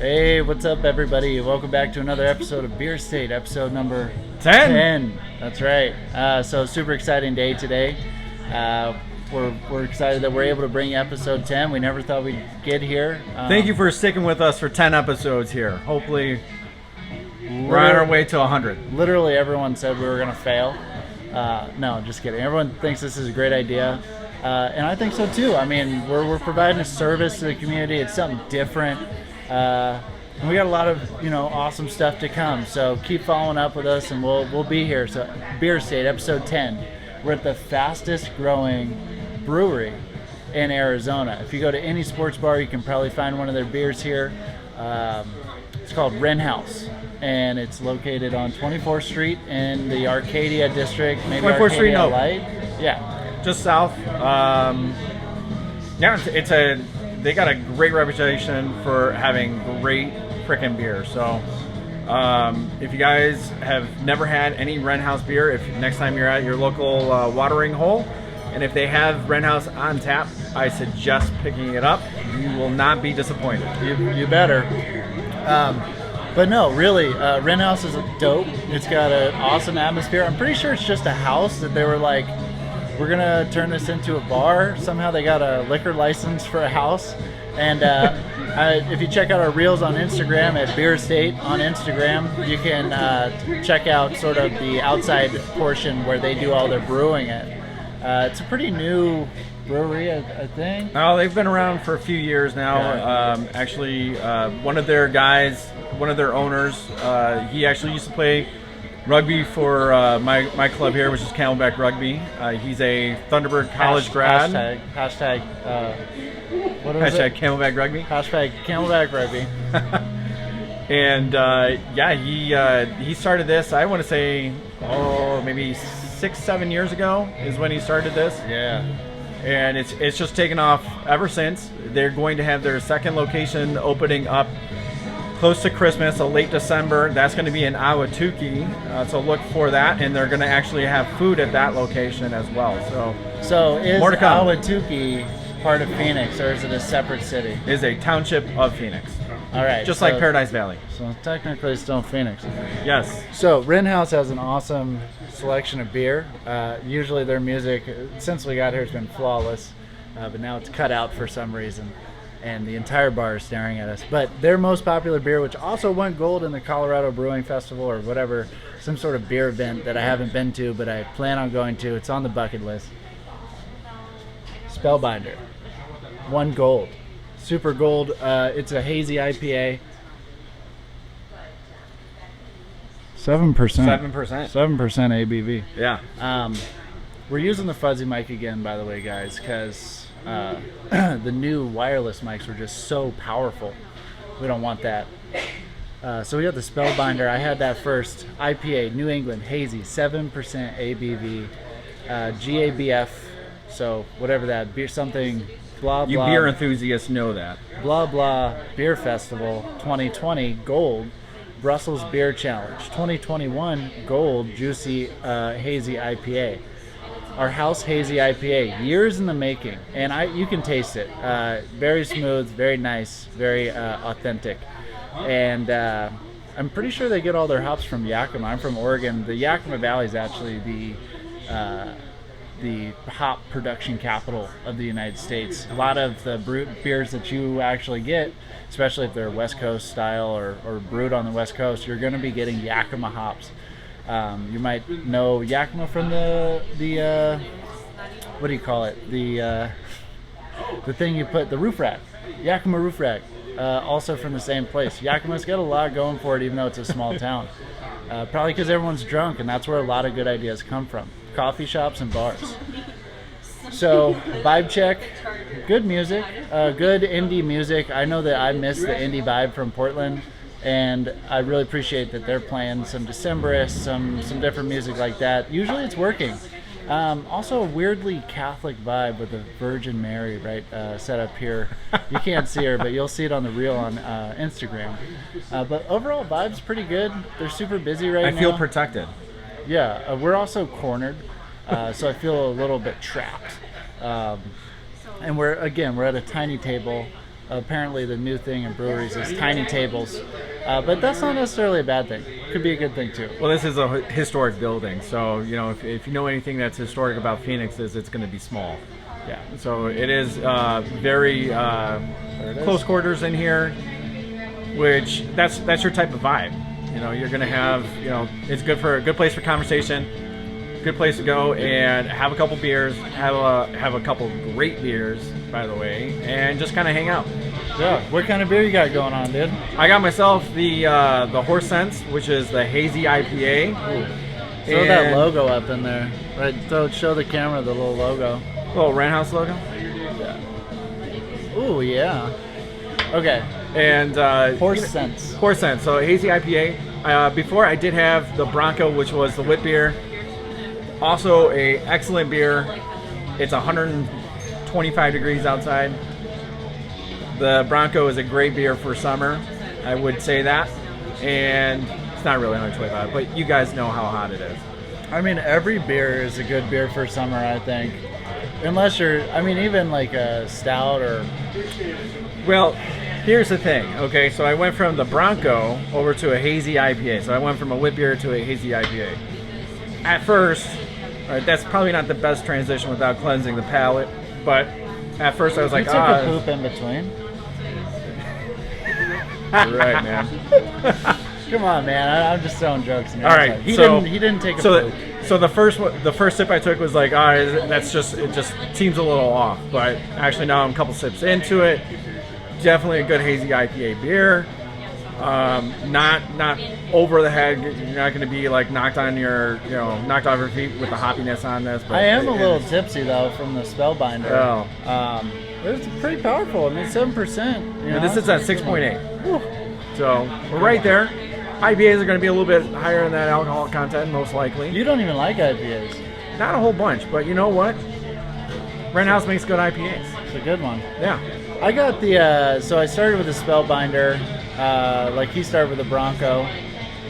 Hey, what's up, everybody? Welcome back to another episode of Beer State, episode number 10. That's right. So super exciting day today. We're excited that we're able to bring you episode 10. We never thought we'd get here. Thank you for sticking with us for 10 episodes here. Hopefully, we're on our way to 100. Literally, everyone said we were going to fail. No, just kidding. Everyone thinks this is a great idea. And I think so too. I mean, we're providing a service to the community. It's something different. And we got a lot of awesome stuff to come. So keep following up with us, and we'll be here. So Beer State, episode 10. We're at the fastest growing brewery in Arizona. If you go to any sports bar, you can probably find one of their beers here. It's called Wren House, and it's located on 24th Street in the Arcadia district. Maybe 24th Arcadia Street, no. Light. Yeah, Just south. They got a great reputation for having great frickin' beer. So if you guys have never had any Wren House beer, if next time you're at your local watering hole, and if they have Wren House on tap, I suggest picking it up. You will not be disappointed. you better. But no, really, Wren House is dope. It's got an awesome atmosphere. I'm pretty sure it's just a house that they were like, we're going to turn this into a bar. Somehow they got a liquor license for a house. And if you check out our reels on Instagram at Beer State on Instagram, you can check out sort of the outside portion where they do all their brewing at. It's a pretty new brewery, I think. Oh, they've been around for a few years now. Okay. One of their guys, one of their owners, he actually used to play rugby for my club here, which is Camelback Rugby. He's a Thunderbird College grad. Hashtag what is Hashtag it? Camelback Rugby. Hashtag Camelback Rugby. And he started this, I want to say, maybe 6-7 years ago is when he started this. Yeah. And it's just taken off ever since. They're going to have their second location opening up close to Christmas, so late December. That's going to be in Ahwatukee, so look for that. And they're going to actually have food at that location as well. So is more to come. Ahwatukee part of Phoenix, or is it a separate city? Is a township of Phoenix. All right. Just like Paradise Valley. So technically it's still Phoenix. Yes. So Wren House has an awesome selection of beer. Usually their music, since we got here, has been flawless, but now it's cut out for some reason, and the entire bar is staring at us. But their most popular beer, which also went gold in the Colorado Brewing Festival or whatever, some sort of beer event that I haven't been to, but I plan on going to. It's on the bucket list. Spellbinder. Won gold. Super gold. It's a hazy IPA. 7%. 7%. 7% ABV. Yeah. We're using the fuzzy mic again, by the way, guys, because the new wireless mics were just so powerful. We don't want that. So we got the Spellbinder. I had that first. IPA, New England, hazy, 7% ABV, GABF. So whatever that beer, something. Blah, You blah, beer enthusiasts know that. blah blah Beer Festival 2020 gold, Brussels Beer Challenge 2021 gold, juicy hazy IPA. Our house hazy IPA, years in the making, and you can taste it. Very smooth, very nice, very authentic, and I'm pretty sure they get all their hops from Yakima. I'm from Oregon. The Yakima Valley is actually the hop production capital of the United States. A lot of the beers that you actually get, especially if they're West Coast style or brewed on the West Coast, you're going to be getting Yakima hops. You might know Yakima from the what do you call it? The thing you put, the roof rack, Yakima roof rack. Also from the same place. Yakima's got a lot going for it, even though it's a small town. Probably because everyone's drunk, and that's where a lot of good ideas come from. Coffee shops and bars. So, vibe check, good music, good indie music. I know that I miss the indie vibe from Portland, and I really appreciate that they're playing some Decemberists, some different music like that. Usually it's working. Also a weirdly Catholic vibe with the Virgin Mary set up here. You can't see her, but you'll see it on the reel on Instagram. But overall vibe's pretty good. They're super busy right now. I feel protected. Yeah, we're also cornered, so I feel a little bit trapped. And we're at a tiny table apparently the new thing in breweries is tiny tables, but that's not necessarily a bad thing. Could be a good thing too. Well, this is a historic building, so you know if you know anything that's historic about Phoenix, is it's going to be small. Yeah. So it is very close quarters in here, which that's your type of vibe. You know, you're going to have, you know, it's good for a good place for conversation, good place to go and have a couple beers, have a couple great beers, by the way, and just kind of hang out. Yeah. What kind of beer you got going on, dude? I got myself the Horse Sense, which is the hazy IPA. Ooh. Throw that logo up in there. Right. Show the camera the little logo. Little Wren House logo. Yeah. Ooh, yeah. Okay. And Horse Sense. Horse Sense. So hazy IPA. Before I did have the Bronco, which was the wit beer. Also a excellent beer. It's 125 degrees outside. The Bronco is a great beer for summer. I would say that. And it's not really 125, but you guys know how hot it is. I mean, every beer is a good beer for summer, I think. Unless you're, I mean, even like a stout or... Well, here's the thing, okay? So I went from the Bronco over to a hazy IPA. So I went from a wit beer to a hazy IPA. At first, all right, that's probably not the best transition without cleansing the palate, but at first I was like, you took a poop in between. You're right, man. Come on, man. I'm just throwing jokes. All right, he didn't take a poop. So the first sip I took was like, it just seems a little off. But actually now I'm a couple sips into it. Definitely a good hazy IPA beer. Not over the head. You're not going to be like knocked off your feet with the hoppiness on this. But I am a little tipsy though from the spellbinder. Oh. It's pretty powerful. I mean, 7%. This is at 6.8. So we're right there. IPAs are going to be a little bit higher in that alcohol content, most likely. You don't even like IPAs. Not a whole bunch, but you know what? Wren House makes good IPAs. It's a good one. Yeah. I got the, so I started with the Spellbinder, like he started with the Bronco.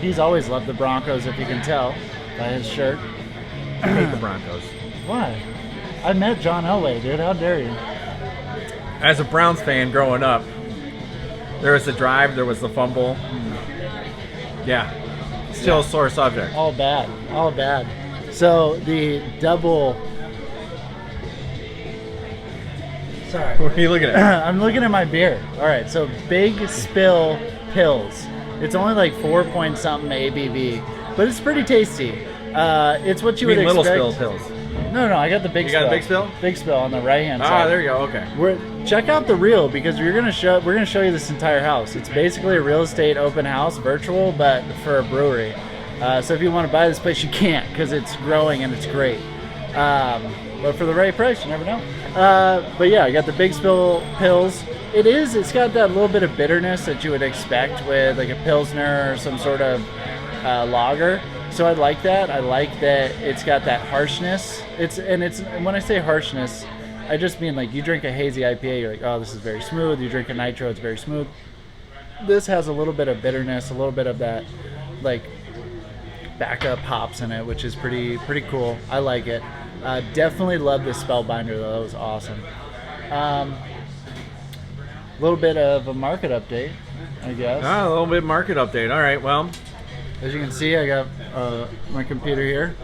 He's always loved the Broncos, if you can tell by his shirt. I hate the Broncos. Why? I met John Elway, dude. How dare you? As a Browns fan growing up, there was the drive, there was the fumble. Yeah. Still a sore subject. All bad. All bad. So the double... Sorry. What are you looking at? I'm looking at my beer. All right, so Big Spill Pills. It's only like 4 point something ABV, but it's pretty tasty. It's what you would expect. Little Spill Pills. No, I got the Big Spill. You got a Big Spill? Big Spill on the right hand side. Ah, there you go. Okay. Check out the reel because we're gonna show you this entire house. It's basically a real estate open house, virtual, but for a brewery. So if you want to buy this place, you can't because it's growing and it's great. But for the right price, you never know. But yeah, I got the Big Spill Pills. It's got that little bit of bitterness that you would expect with like a Pilsner or some sort of lager. So I like that. I like that it's got that harshness. When I say harshness, I just mean like you drink a hazy IPA, you're like, oh, this is very smooth. You drink a nitro, it's very smooth. This has a little bit of bitterness, a little bit of that like backup hops in it, which is pretty cool. I like it. Definitely love the Spellbinder though. That was awesome. A little bit of a market update, I guess. A little bit market update. All right, well. As you can see, I got my computer here.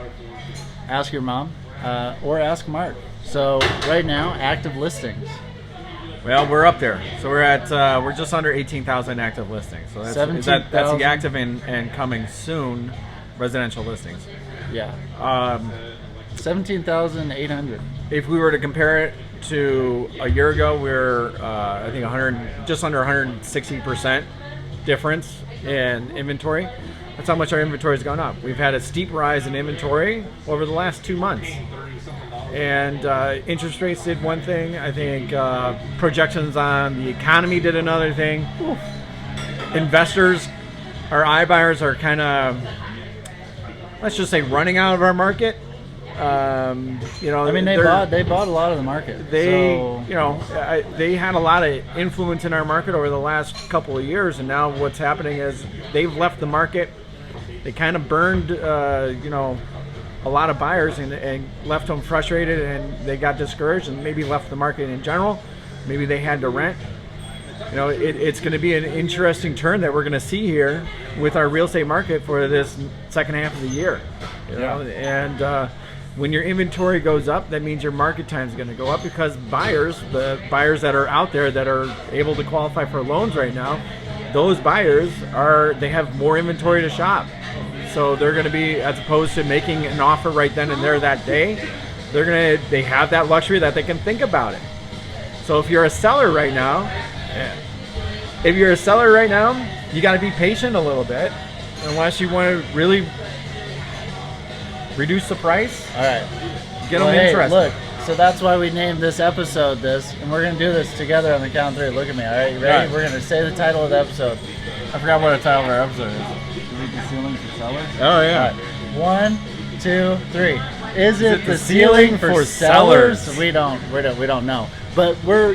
Ask your mom or ask Mark. So right now, active listings. Well, we're up there. So we're just under 18,000 active listings. So that's the active and coming soon residential listings. Yeah. 17,800. If we were to compare it to a year ago, we're I think just under 160% difference in inventory. That's how much our inventory has gone up. We've had a steep rise in inventory over the last 2 months. And interest rates did one thing. I think projections on the economy did another thing. Oof. Investors, our iBuyers are kind of, let's just say, running out of our market. I mean, they bought a lot of the market. They had a lot of influence in our market over the last couple of years, and now what's happening is they've left the market. They kind of burned, a lot of buyers and left them frustrated, and they got discouraged and maybe left the market in general. Maybe they had to rent. it's going to be an interesting turn that we're going to see here with our real estate market for this second half of the year. And when your inventory goes up, that means your market time is going to go up, because the buyers that are out there that are able to qualify for loans right now, those buyers they have more inventory to shop. So they're going to be, as opposed to making an offer right then and there that day, they have that luxury that they can think about it. So if you're a seller right now, you got to be patient a little bit, unless you want to really reduce the price. All right. Get them interested. Look, so that's why we named this episode this, and we're going to do this together on the count of 3. Look at me. All right, you ready? All right. We're going to say the title of the episode. I forgot what the title of our episode is. Is it the ceiling for sellers? Oh, yeah. All right. 1, 2, 3. Is it the ceiling for sellers? We don't know. But we're,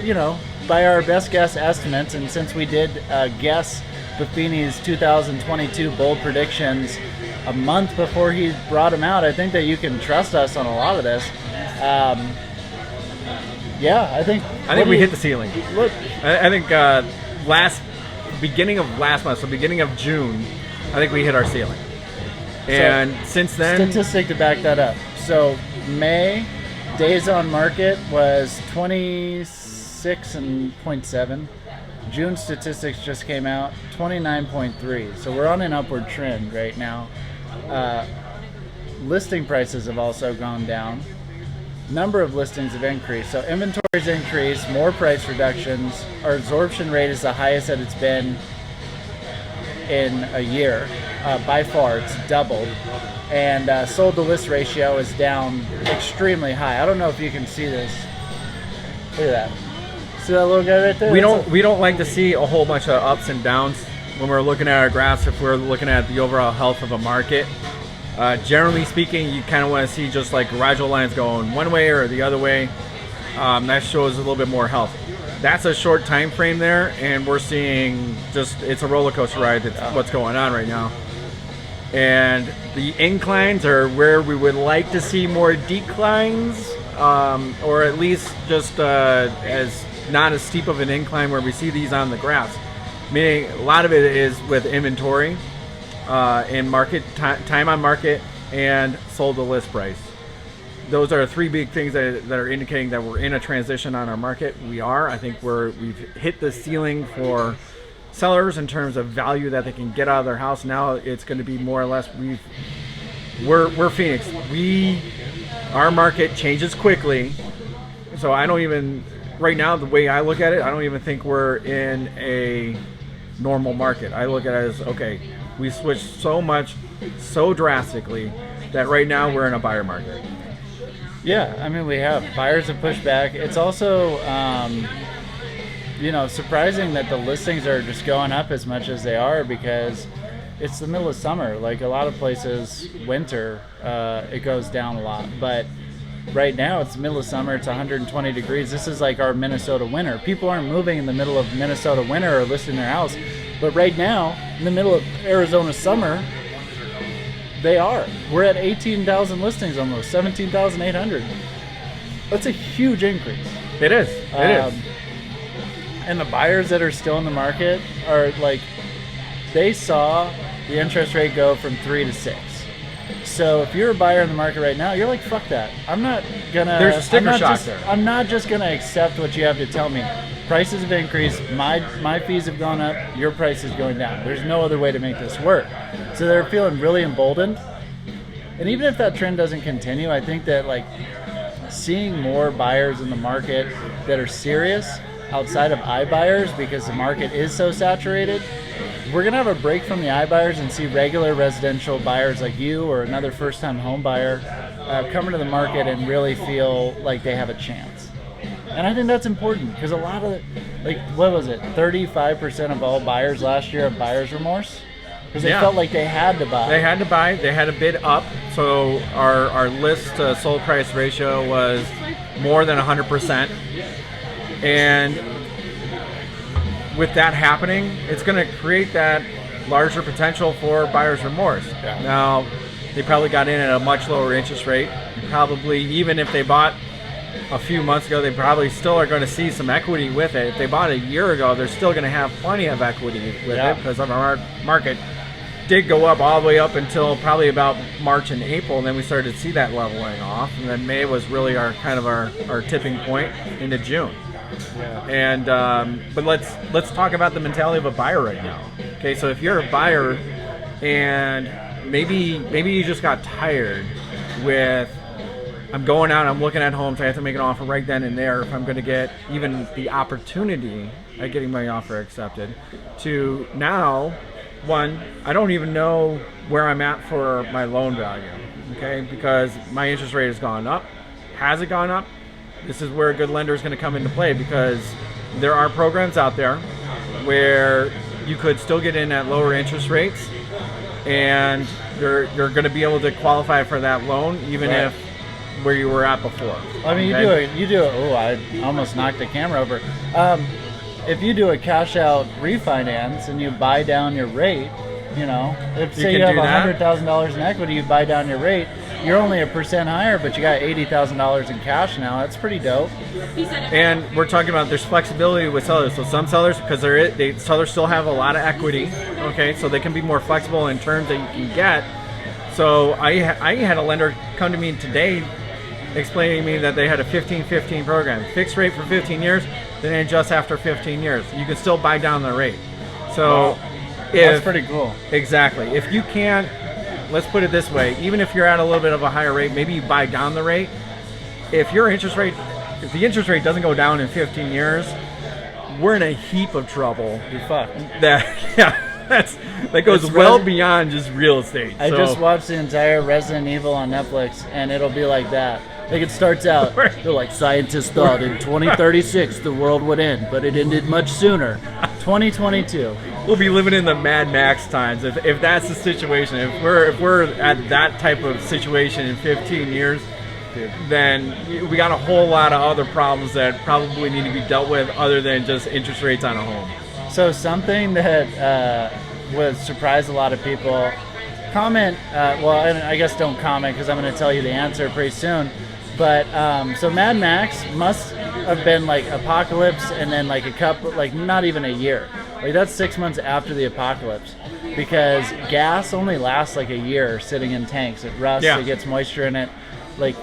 by our best guess estimates, and since we did guess Buffini's 2022 bold predictions a month before he brought them out, I think that you can trust us on a lot of this. I think we hit the ceiling. Look, I think beginning of last month, so beginning of June, I think we hit our ceiling. And since then, statistic to back that up. So May days on market was 26.7. June statistics just came out, 29.3. So we're on an upward trend right now. Listing prices have also gone down. Number of listings have increased. So inventory's increased, more price reductions. Our absorption rate is the highest that it's been in a year. By far, it's doubled. And sold to list ratio is down extremely high. I don't know if you can see this. Look at that. See that little guy right there? We don't like to see a whole bunch of ups and downs when we're looking at our graphs. If we're looking at the overall health of a market, generally speaking, you kind of want to see just like gradual lines going one way or the other way. That shows a little bit more health. That's a short time frame there, and we're seeing it's a roller coaster ride. That's what's going on right now. And the inclines are where we would like to see more declines, or at least just as not as steep of an incline where we see these on the graphs. Meaning a lot of it is with inventory, and market time on market, and sold to list price. Those are 3 big things that are indicating that we're in a transition on our market. I think we've hit the ceiling for sellers in terms of value that they can get out of their house. Now it's going to be more or less we're Phoenix. Our market changes quickly, so I don't even right now, the way I look at it, I don't even think we're in a normal market. I look at it as, okay, we switched so drastically that right now we're in a buyer market. Yeah, I mean, we have buyers have pushed back. It's also surprising that the listings are just going up as much as they are, because it's the middle of summer. Like a lot of places, winter, it goes down a lot. But right now, it's the middle of summer. It's 120 degrees. This is like our Minnesota winter. People aren't moving in the middle of Minnesota winter or listing their house. But right now, in the middle of Arizona summer, they are. We're at 18,000 listings almost, 17,800. That's a huge increase. It is. It is. And the buyers that are still in the market are like, they saw the interest rate go from 3 to 6. So if you're a buyer in the market right now, you're like, fuck that. I'm not gonna. There's a sticker shock there. I'm not just gonna accept what you have to tell me. Prices have increased. My fees have gone up. Your price is going down. There's no other way to make this work. So they're feeling really emboldened. And even if that trend doesn't continue, I think that like seeing more buyers in the market that are serious outside of iBuyers, because the market is so saturated, we're gonna have a break from the iBuyers and see regular residential buyers like you or another first-time home buyer come into the market and really feel like they have a chance. And I think that's important, because a lot of, like, what was it, 35% of all buyers last year have buyer's remorse? Because they felt like they had to buy. They had to buy. They had to bid up. So our list to sold price ratio was more than 100%. And with that happening, it's going to create that larger potential for buyer's remorse. Yeah. Now, they probably got in at a much lower interest rate. Probably, even if they bought a few months ago, they probably still are going to see some equity with it. If they bought it a year ago, they're still going to have plenty of equity with it because our market did go up all the way up until probably about March and April, and then we started to see that leveling off, and then May was really our tipping point into June. Yeah. And but let's talk about the mentality of a buyer right now. Okay, so if you're a buyer and maybe you just got tired with, I'm going out, I'm looking at homes, I have to make an offer right then and there if I'm going to get even the opportunity at getting my offer accepted, to now, one, I don't even know where I'm at for my loan value, okay, because my interest rate has gone up. Has it gone up? This is where a good lender is going to come into play, because there are programs out there where you could still get in at lower interest rates, and you're going to be able to qualify for that loan even if where you were at before. I mean, you do it. Oh, I almost knocked the camera over. If you do a cash out refinance and you buy down your rate, you know, if say you have $100,000 in equity, you buy down your rate, you're only 1% higher, but you got $80,000 in cash now. That's pretty dope. And we're talking about there's flexibility with sellers. So some sellers, because sellers still have a lot of equity, okay, so they can be more flexible in terms that you can get. So I had a lender come to me today explaining to me that they had a 15-15 program, fixed rate for 15 years, then adjust after 15 years. You can still buy down the rate. So that's pretty cool. Exactly. If you can't, let's put it this way, even if you're at a little bit of a higher rate, maybe you buy down the rate. If the interest rate doesn't go down in 15 years, we're in a heap of trouble. You're fucked. That goes well beyond just real estate. I just watched the entire Resident Evil on Netflix, and it'll be like that. Like, it starts out, they're like, scientists thought in 2036 the world would end, but it ended much sooner. 2022. We'll be living in the Mad Max times if that's the situation. If we're at that type of situation in 15 years, then we got a whole lot of other problems that probably need to be dealt with other than just interest rates on a home. So something that would surprise a lot of people, comment, I guess don't comment because I'm going to tell you the answer pretty soon. But so Mad Max must have been like apocalypse, and then like a couple, like not even a year. Like that's 6 months after the apocalypse, because gas only lasts like a year sitting in tanks. It rusts, it gets moisture in it. Like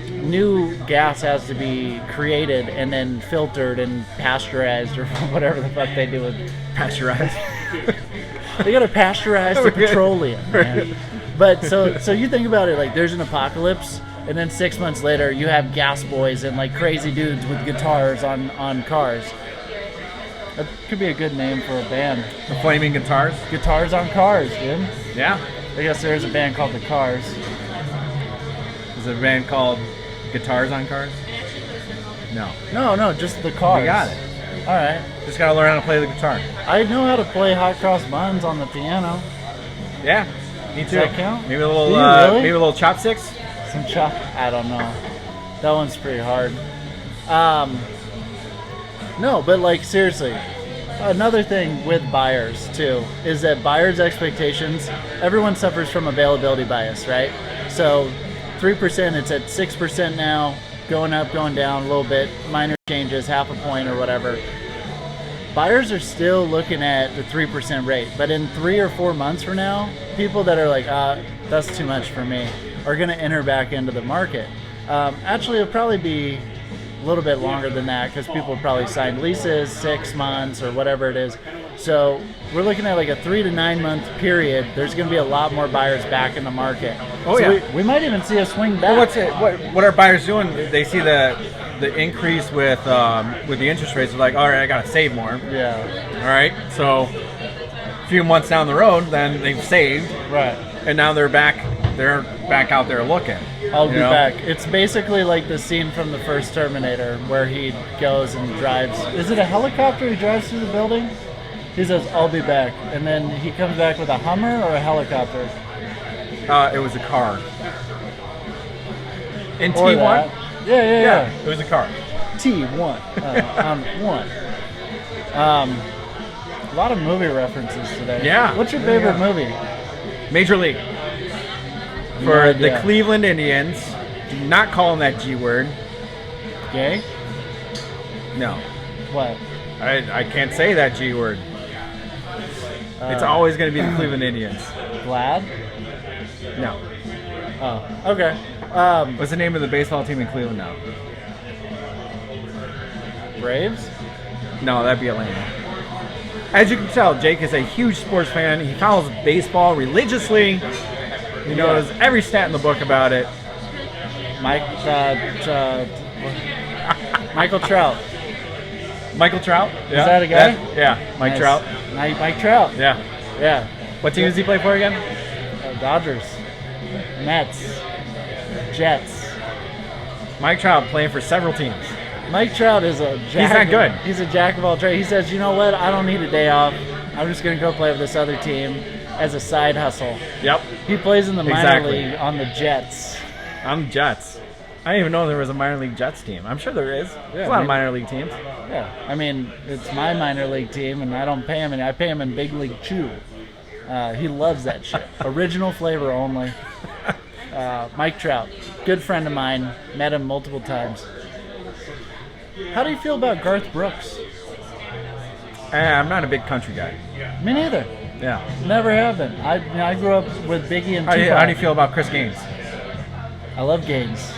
new gas has to be created and then filtered and pasteurized or whatever the fuck they do with pasteurized. They gotta pasteurize the petroleum, man. But so you think about it, like there's an apocalypse, and then 6 months later you have gas boys and like crazy dudes with guitars on cars. That could be a good name for a band. The Flaming Guitars? Guitars on Cars, dude. Yeah. I guess there is a band called The Cars. Is there a band called Guitars on Cars? No, just The Cars. You got it. All right. Just gotta learn how to play the guitar. I know how to play Hot Cross Buns on the piano. Yeah, me too. Does that count? Maybe a little, really? maybe a little chopsticks. Some chop. I don't know. That one's pretty hard. No, but like seriously, another thing with buyers too is that buyers' expectations. Everyone suffers from availability bias, right? So 3%, it's at 6% now, going up, going down a little bit, minor changes, half a point or whatever. Buyers are still looking at the 3% rate, but in 3 or 4 months from now, people that are like, that's too much for me, are going to enter back into the market. Actually, it'll probably be a little bit longer than that because people probably signed leases 6 months or whatever it is. So we're looking at like a 3 to 9 month period. There's going to be a lot more buyers back in the market. We might even see a swing back. Well, what are buyers doing? They see the increase with the interest rates. They're like, all right, I got to save more. Yeah. All right. So a few months down the road, then they've saved. Right. And now they're back out there looking. I'll be back. It's basically like the scene from the first Terminator where he goes and drives. Is it a helicopter he drives through the building? He says, I'll be back. And then he comes back with a Hummer or a helicopter? It was a car. In Or T1? that. Yeah. It was a car. T1. I'm one. A lot of movie references today. Yeah. What's your favorite movie? Major League. For the Cleveland Indians, do not call them that G word. Gay? No. What? I can't say that G word. It's always going to be the Cleveland Indians. Glad? No. Oh, okay. What's the name of the baseball team in Cleveland now? Braves? No, that'd be Atlanta. As you can tell, Jake is a huge sports fan. He follows baseball religiously. He knows every stat in the book about it. Michael Trout. Michael Trout? Yeah. Is that a guy? Yeah, Mike Nice. Trout. Mike Trout. Yeah. Yeah. What team does he play for again? Dodgers. Mets. Jets. Mike Trout playing for several teams. Mike Trout is a jack. He's not good. He's a jack of all trades. He says, you know what? I don't need a day off. I'm just going to go play with this other team as a side hustle. Yep. He plays in the minor Exactly. league on the Jets. I'm the Jets. I didn't even know there was a minor league Jets team. I'm sure there is. There's a lot of minor league teams. Yeah. I mean, it's my minor league team, and I don't pay him, and I pay him in Big League Chew. He loves that shit. Original flavor only. Mike Trout, good friend of mine. Met him multiple times. How do you feel about Garth Brooks? I'm not a big country guy. Me neither. Yeah. Never have been. I grew up with Biggie and Tupac. How do you feel about Chris Gaines? I love Gaines.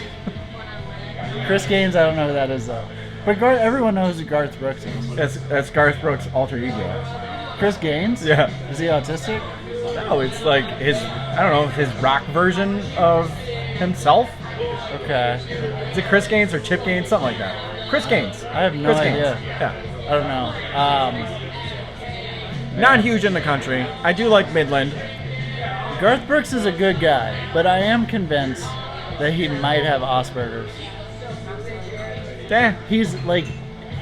Chris Gaines, I don't know who that is though. But everyone knows who Garth Brooks is. That's Garth Brooks' alter ego. Chris Gaines? Yeah. Is he autistic? No, it's like his, I don't know, his rock version of himself. Okay. Is it Chris Gaines or Chip Gaines? Something like that. Chris Gaines. I have no Chris idea. Gaines. Yeah. I don't know. Not huge in the country. I do like Midland. Garth Brooks is a good guy, but I am convinced that he might have Asperger's. Yeah. He's like...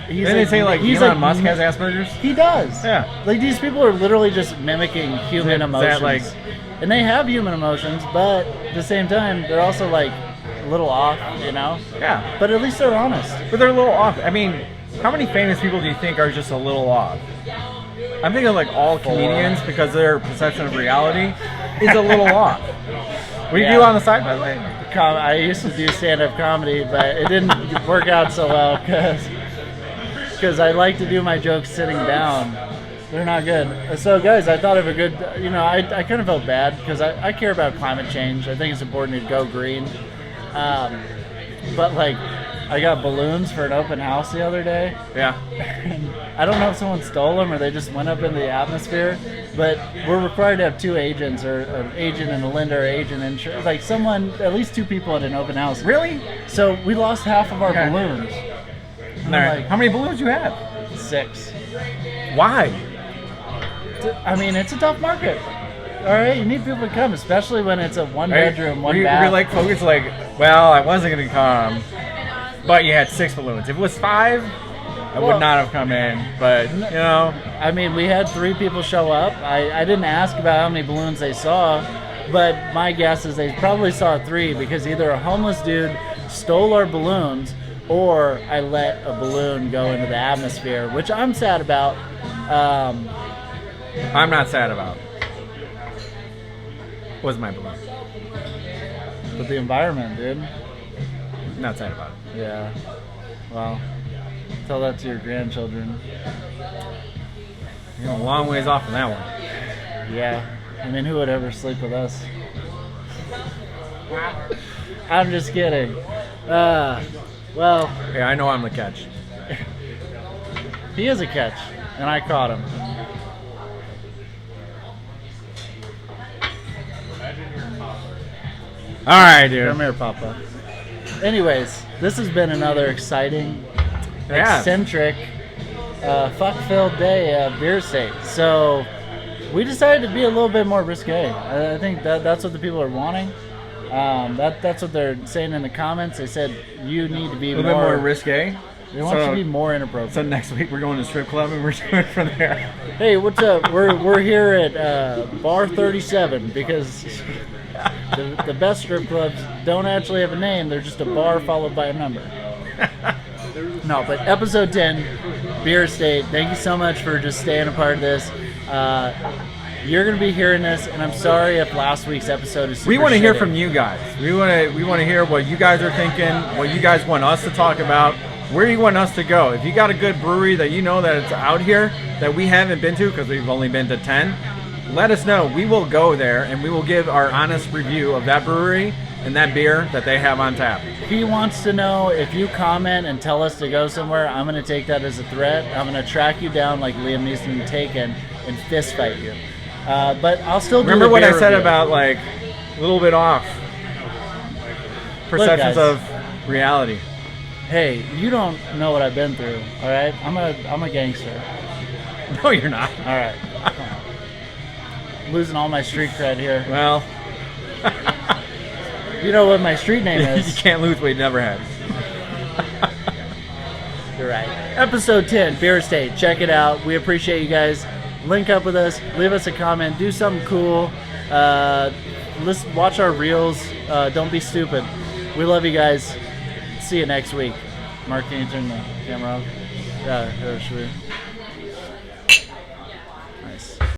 Didn't they say like Elon Musk has Asperger's? He does. Yeah. Like these people are literally just mimicking human emotions. And they have human emotions, but at the same time, they're also like a little off, you know? Yeah. But at least they're honest. But they're a little off. I mean, how many famous people do you think are just a little off? I'm thinking like all comedians because their perception of reality is a little off. What do you do on the side, by the way? I used to do stand-up comedy, but it didn't work out so well because I like to do my jokes sitting down. They're not good. So, guys, I thought of a good, I kind of felt bad because I care about climate change. I think it's important to go green. But, like, I got balloons for an open house the other day. Yeah. I don't know if someone stole them or they just went up in the atmosphere, but we're required to have two agents, or an agent and a lender, or agent and insurance. Like at least two people at an open house. Really? So we lost half of our balloons. All right. Like, how many balloons do you have? 6. Why? I mean, it's a tough market. All right, you need people to come, especially when it's a one-bedroom, one bath. You're like focused like, well, I wasn't going to come, but you had 6 balloons. If it was 5, I would not have come in, but, I mean, we had 3 people show up. I didn't ask about how many balloons they saw, but my guess is they probably saw 3 because either a homeless dude stole our balloons or I let a balloon go into the atmosphere, which I'm sad about. I'm not sad about. Was my balloon. But the environment, dude. Not sad about it. Yeah. Well, tell that to your grandchildren. You're a long ways off from that one. Yeah. I mean, who would ever sleep with us? I'm just kidding. Well. Yeah, I know I'm the catch. He is a catch, and I caught him. All right, dude. Come here, Papa. Anyways, this has been another exciting, eccentric, fuck-filled day at Beer State. So we decided to be a little bit more risque. I think that's what the people are wanting. That's what they're saying in the comments. They said you need to be a little bit more risque. They want you to be more inappropriate. So next week we're going to strip club and we're doing it from there. Hey, what's up? We're here at Bar 37 because the best strip clubs don't actually have a name. They're just a bar followed by a number. No, but episode 10, Beer State. Thank you so much for just staying a part of this. You're going to be hearing this, and I'm sorry if last week's episode is super We want to hear shitty. from you guys. We want to hear what you guys are thinking, what you guys want us to talk about, where you want us to go. If you got a good brewery that you know that it's out here that we haven't been to because we've only been to 10, let us know. We will go there and we will give our honest review of that brewery and that beer that they have on tap. He wants to know if you comment and tell us to go somewhere, I'm going to take that as a threat. I'm going to track you down like Liam Neeson in Taken and fist fight you. But I'll still do Remember the what beer I said review. about like a little bit off perceptions guys. of reality. Hey, you don't know what I've been through, all right? I'm a gangster. No, you're not. All right. Losing all my street cred here. Well, You know what my street name you is. can't lose what you never had. You're right. Episode 10, Beer Estate. Check it out. We appreciate you guys. Link up with us. Leave us a comment. Do something cool. Listen, watch our reels. Don't be stupid. We love you guys. See you next week. Mark, can you turn the camera off? Yeah, should we?